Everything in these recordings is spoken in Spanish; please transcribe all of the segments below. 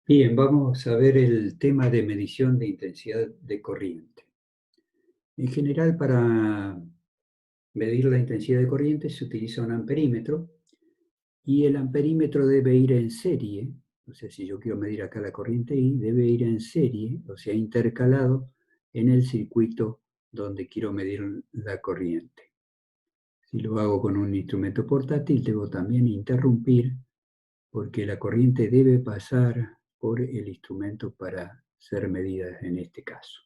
Bien, vamos a ver el tema de medición de intensidad de corriente. En general, para medir la intensidad de corriente se utiliza un amperímetro y el amperímetro debe ir en serie, o sea, si yo quiero medir acá la corriente I, debe ir en serie, o sea, intercalado en el circuito donde quiero medir la corriente. Si lo hago con un instrumento portátil, debo también interrumpir porque la corriente debe pasar por el instrumento para ser medida en este caso.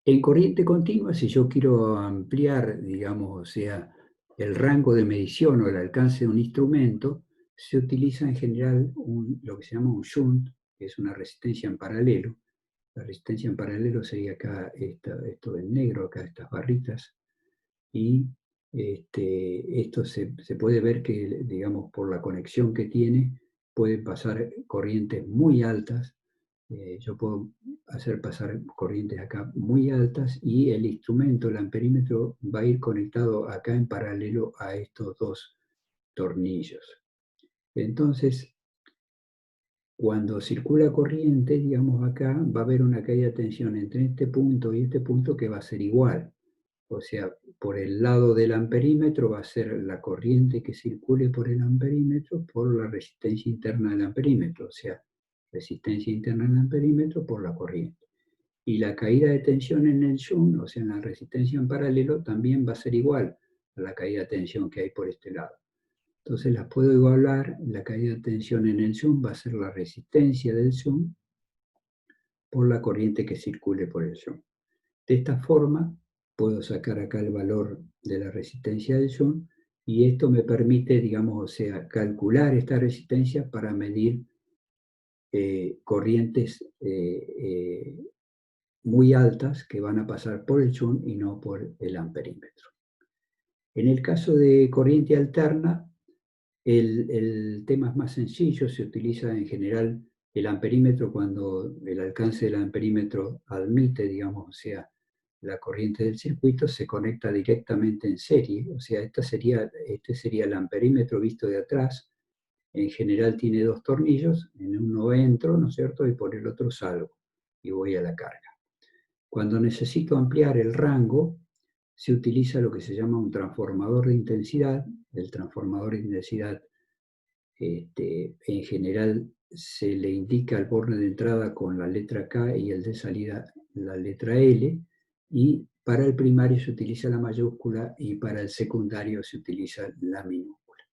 En corriente continua, si yo quiero ampliar, digamos, o sea, el rango de medición o el alcance de un instrumento, se utiliza en general lo que se llama un shunt, que es una resistencia en paralelo. La resistencia en paralelo sería acá esto en negro, acá estas barritas, y esto se puede ver que, digamos, por la conexión que tiene, pueden pasar corrientes muy altas. Yo puedo hacer pasar corrientes acá muy altas y el instrumento, el amperímetro, va a ir conectado acá en paralelo a estos dos tornillos. Entonces, cuando circula corriente, digamos acá, va a haber una caída de tensión entre este punto y este punto que va a ser igual. O sea, por el lado del amperímetro va a ser la corriente que circule por el amperímetro por la resistencia interna del amperímetro, o sea, resistencia interna del amperímetro por la corriente. Y la caída de tensión en el shunt, o sea, en la resistencia en paralelo, también va a ser igual a la caída de tensión que hay por este lado. Entonces las puedo igualar, la caída de tensión en el shunt va a ser la resistencia del shunt por la corriente que circule por el shunt. De esta forma, puedo sacar acá el valor de la resistencia del shunt y esto me permite, digamos, o sea, calcular esta resistencia para medir corrientes muy altas que van a pasar por el shunt y no por el amperímetro. En el caso de corriente alterna, el tema es más sencillo, se utiliza en general el amperímetro cuando el alcance del amperímetro admite, digamos, o sea, la corriente del circuito se conecta directamente en serie, o sea, este sería el amperímetro visto de atrás. En general tiene dos tornillos, en uno entro, ¿no es cierto?, y por el otro salgo y voy a la carga. Cuando necesito ampliar el rango, se utiliza lo que se llama un transformador de intensidad. El transformador de intensidad en general se le indica al borne de entrada con la letra K y el de salida la letra L, y para el primario se utiliza la mayúscula y para el secundario se utiliza la minúscula.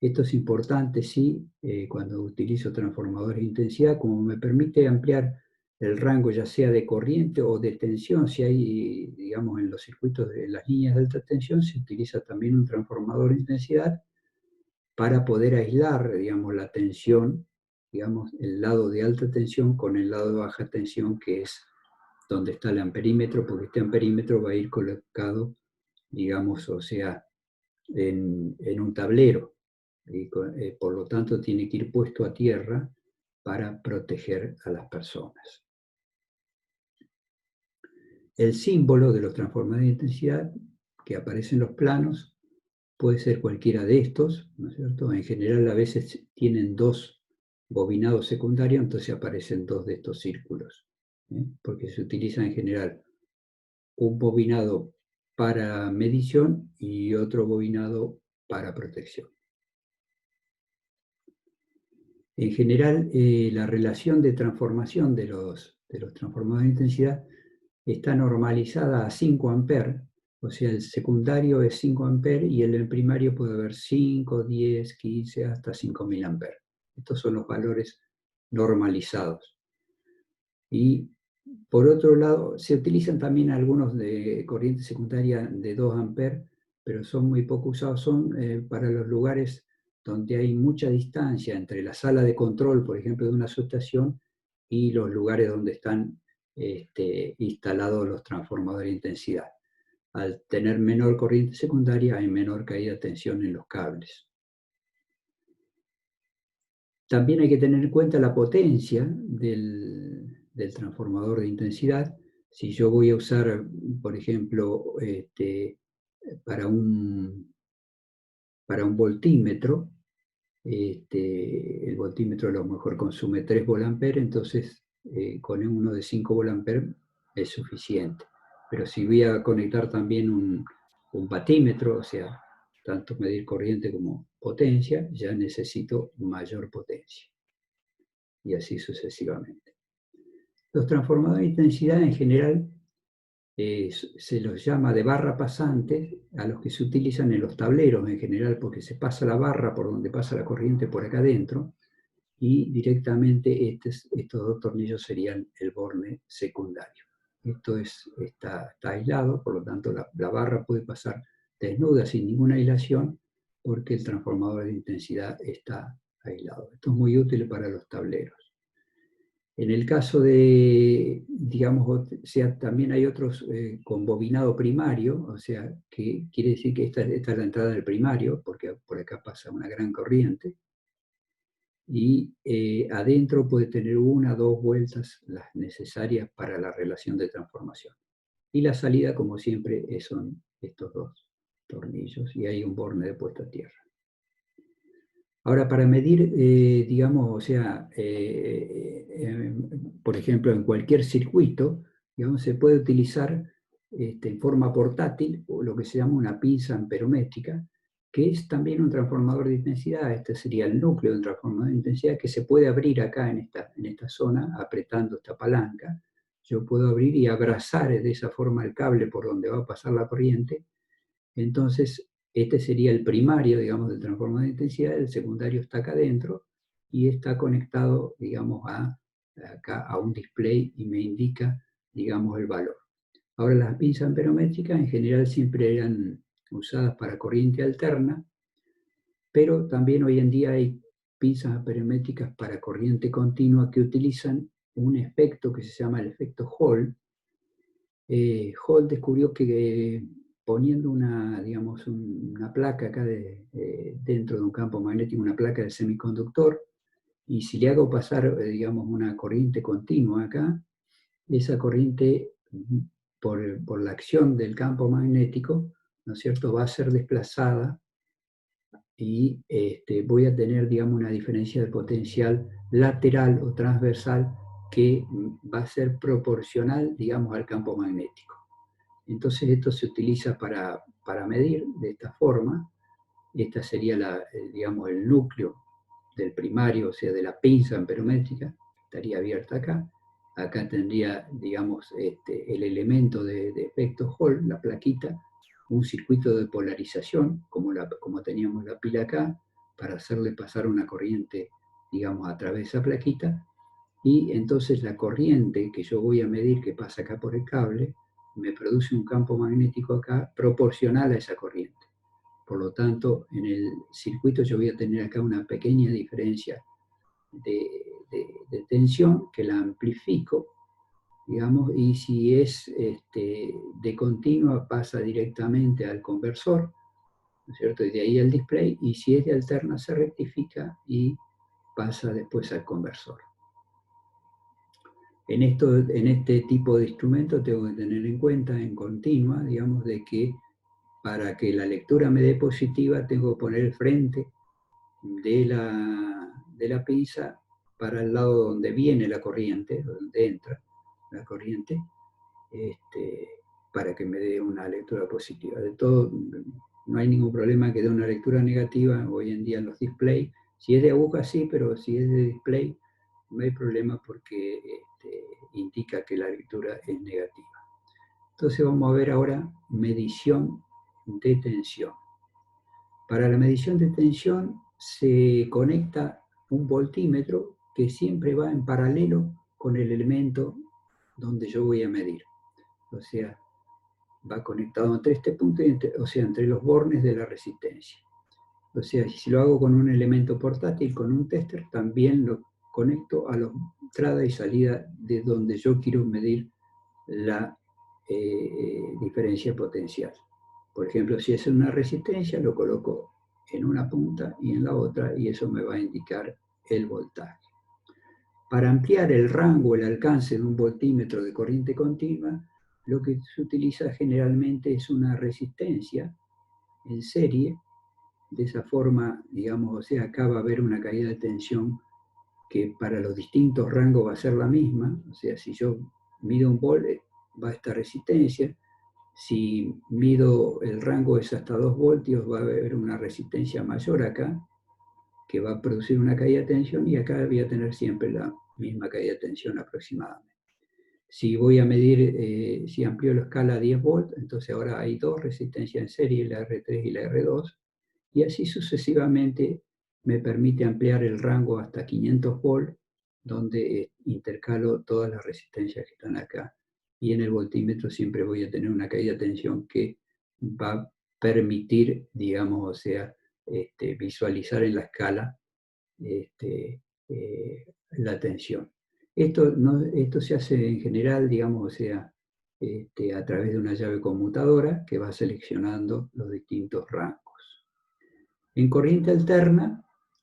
Esto es importante, sí, cuando utilizo transformadores de intensidad, como me permite ampliar el rango ya sea de corriente o de tensión. Si hay, digamos, en los circuitos de las líneas de alta tensión, se utiliza también un transformador de intensidad para poder aislar, digamos, la tensión, digamos, el lado de alta tensión con el lado de baja tensión, que es donde está el amperímetro, porque este amperímetro va a ir colocado, digamos, o sea, en un tablero, y por lo tanto tiene que ir puesto a tierra para proteger a las personas. El símbolo de los transformadores de intensidad que aparece en los planos puede ser cualquiera de estos, ¿no es cierto? En general a veces tienen dos bobinados secundarios, entonces aparecen dos de estos círculos, porque se utiliza en general un bobinado para medición y otro bobinado para protección. En general, la relación de transformación de los transformadores de intensidad está normalizada a 5 amperes, o sea, el secundario es 5 amperes y el primario puede haber 5, 10, 15, hasta 5000 amperes. Estos son los valores normalizados. Y por otro lado, se utilizan también algunos de corriente secundaria de 2 amperes, pero son muy poco usados. Son para los lugares donde hay mucha distancia entre la sala de control, por ejemplo, de una subestación, y los lugares donde están instalados los transformadores de intensidad. Al tener menor corriente secundaria, hay menor caída de tensión en los cables. También hay que tener en cuenta la potencia del transformador de intensidad. Si yo voy a usar, por ejemplo, para un voltímetro, el voltímetro a lo mejor consume 3 volamperes, entonces con uno de 5 volamperes es suficiente. Pero si voy a conectar también un batímetro, o sea, tanto medir corriente como potencia, ya necesito mayor potencia. Y así sucesivamente. Los transformadores de intensidad en general se los llama de barra pasante a los que se utilizan en los tableros en general, porque se pasa la barra por donde pasa la corriente por acá adentro, y directamente estos dos tornillos serían el borne secundario. Esto está aislado, por lo tanto la barra puede pasar desnuda sin ninguna aislación, porque el transformador de intensidad está aislado. Esto es muy útil para los tableros. En el caso de, digamos, o sea, también hay otros con bobinado primario, o sea, que quiere decir que esta es la entrada del primario, porque por acá pasa una gran corriente, y adentro puede tener 1 o 2 vueltas las necesarias para la relación de transformación. Y la salida, como siempre, son estos 2 tornillos, y hay un borne de puesta a tierra. Ahora, para medir, digamos, o sea, por ejemplo, en cualquier circuito, digamos, se puede utilizar en forma portátil lo que se llama una pinza amperométrica, que es también un transformador de intensidad. Este sería el núcleo de un transformador de intensidad que se puede abrir acá en esta zona, apretando esta palanca. Yo puedo abrir y abrazar de esa forma el cable por donde va a pasar la corriente. Entonces, este sería el primario, digamos, del transformador de intensidad, el secundario está acá adentro y está conectado, digamos, acá a un display y me indica, digamos, el valor. Ahora, las pinzas amperométricas en general siempre eran usadas para corriente alterna, pero también hoy en día hay pinzas amperométricas para corriente continua que utilizan un efecto que se llama el efecto Hall. Hall descubrió que poniendo digamos, una placa acá dentro de un campo magnético, una placa de semiconductor, y si le hago pasar, digamos, una corriente continua acá, esa corriente, por la acción del campo magnético, ¿no es cierto?, va a ser desplazada y voy a tener, digamos, una diferencia de potencial lateral o transversal que va a ser proporcional, digamos, al campo magnético. Entonces esto se utiliza para medir de esta forma. Esta sería, digamos, el núcleo del primario, o sea, de la pinza amperométrica, estaría abierta acá. Acá tendría, digamos, el elemento de efecto Hall, la plaquita, un circuito de polarización, como teníamos la pila acá, para hacerle pasar una corriente, digamos, a través de esa plaquita. Y entonces la corriente que yo voy a medir, que pasa acá por el cable, me produce un campo magnético acá proporcional a esa corriente. Por lo tanto, en el circuito yo voy a tener acá una pequeña diferencia de tensión que la amplifico, digamos, y si es de continua pasa directamente al conversor, ¿no es cierto? Y de ahí al display, y si es de alterna se rectifica y pasa después al conversor. En este tipo de instrumento tengo que tener en cuenta en continua, digamos, de que para que la lectura me dé positiva tengo que poner el frente de la pinza para el lado donde viene la corriente, donde entra la corriente, para que me dé una lectura positiva. De todo, no hay ningún problema que dé una lectura negativa hoy en día en los displays. Si es de aguja sí, pero si es de display no hay problema porque indica que la lectura es negativa. Entonces vamos a ver ahora medición de tensión. Para la medición de tensión se conecta un voltímetro que siempre va en paralelo con el elemento donde yo voy a medir. O sea, va conectado entre este punto, o sea, entre los bornes de la resistencia. O sea, si lo hago con un elemento portátil, con un tester, también lo conecto a la entrada y salida de donde yo quiero medir la diferencia potencial. Por ejemplo, si es una resistencia, lo coloco en una punta y en la otra, y eso me va a indicar el voltaje. Para ampliar el rango, el alcance de un voltímetro de corriente continua, lo que se utiliza generalmente es una resistencia en serie. De esa forma, digamos, o sea, acá va a haber una caída de tensión que para los distintos rangos va a ser la misma. O sea, si yo mido 1 volt, va a estar resistencia. Si mido el rango es hasta 2 voltios, va a haber una resistencia mayor acá, que va a producir una caída de tensión, y acá voy a tener siempre la misma caída de tensión aproximadamente. Si voy a medir, si amplío la escala a 10 volts, entonces ahora hay 2 resistencias en serie, la R3 y la R2, y así sucesivamente me permite ampliar el rango hasta 500 volts, donde intercalo todas las resistencias que están acá. Y en el voltímetro siempre voy a tener una caída de tensión que va a permitir, digamos, o sea, visualizar en la escala la tensión. Esto se hace en general, digamos, o sea, a través de una llave conmutadora que va seleccionando los distintos rangos. En corriente alterna,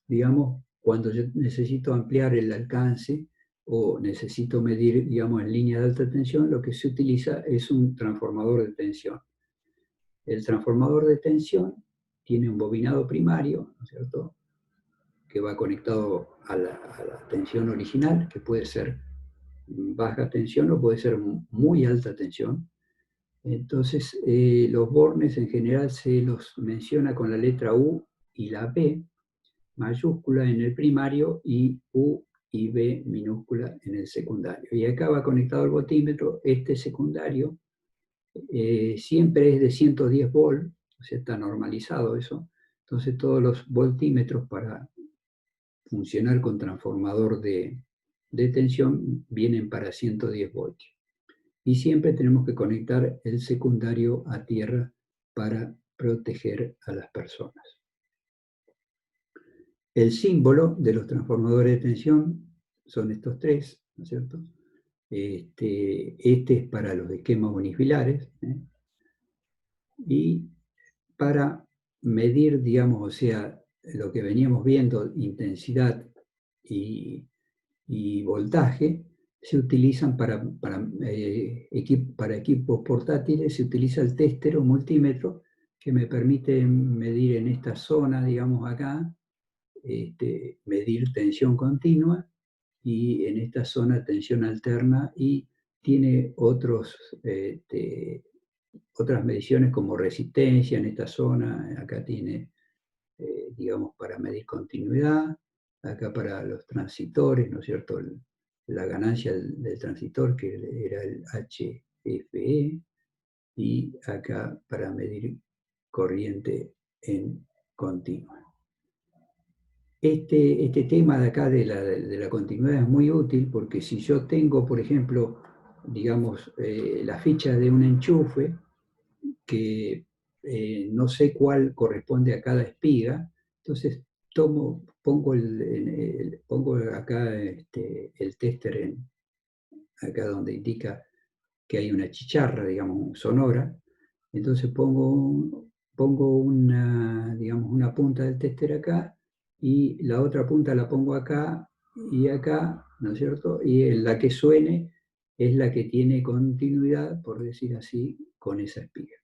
digamos, cuando yo necesito ampliar el alcance o necesito medir, digamos, en línea de alta tensión, lo que se utiliza es un transformador de tensión. El transformador de tensión tiene un bobinado primario, ¿no es cierto?, que va conectado a la tensión original, que puede ser baja tensión o puede ser muy alta tensión. Entonces, los bornes en general se los menciona con la letra U y la B mayúscula en el primario y U y B minúscula en el secundario. Y acá va conectado el voltímetro. Este secundario siempre es de 110 volt, o sea, está normalizado eso. Entonces, todos los voltímetros para funcionar con transformador de tensión vienen para 110 voltios. Y siempre tenemos que conectar el secundario a tierra para proteger a las personas. El símbolo de los transformadores de tensión son estos tres, ¿no es cierto? Este es para los esquemas unifilares, y para medir, digamos, o sea, lo que veníamos viendo, intensidad y voltaje, se utilizan para equipos portátiles, se utiliza el tester o multímetro, que me permite medir en esta zona, digamos acá, medir tensión continua, y en esta zona tensión alterna, y tiene otras mediciones como resistencia en esta zona. Acá tiene, digamos, para medir continuidad, acá para los transitores, ¿no es cierto?, la ganancia del transitor, que era el HFE, y acá para medir corriente en continua. Este tema de acá de la continuidad es muy útil, porque si yo tengo, por ejemplo, digamos, la ficha de un enchufe que no sé cuál corresponde a cada espiga, entonces pongo acá el tester acá donde indica que hay una chicharra, digamos, sonora. Entonces pongo una, digamos, una punta del tester acá, y la otra punta la pongo acá y acá, ¿no es cierto? Y la que suene es la que tiene continuidad, por decir así, con esa espiga.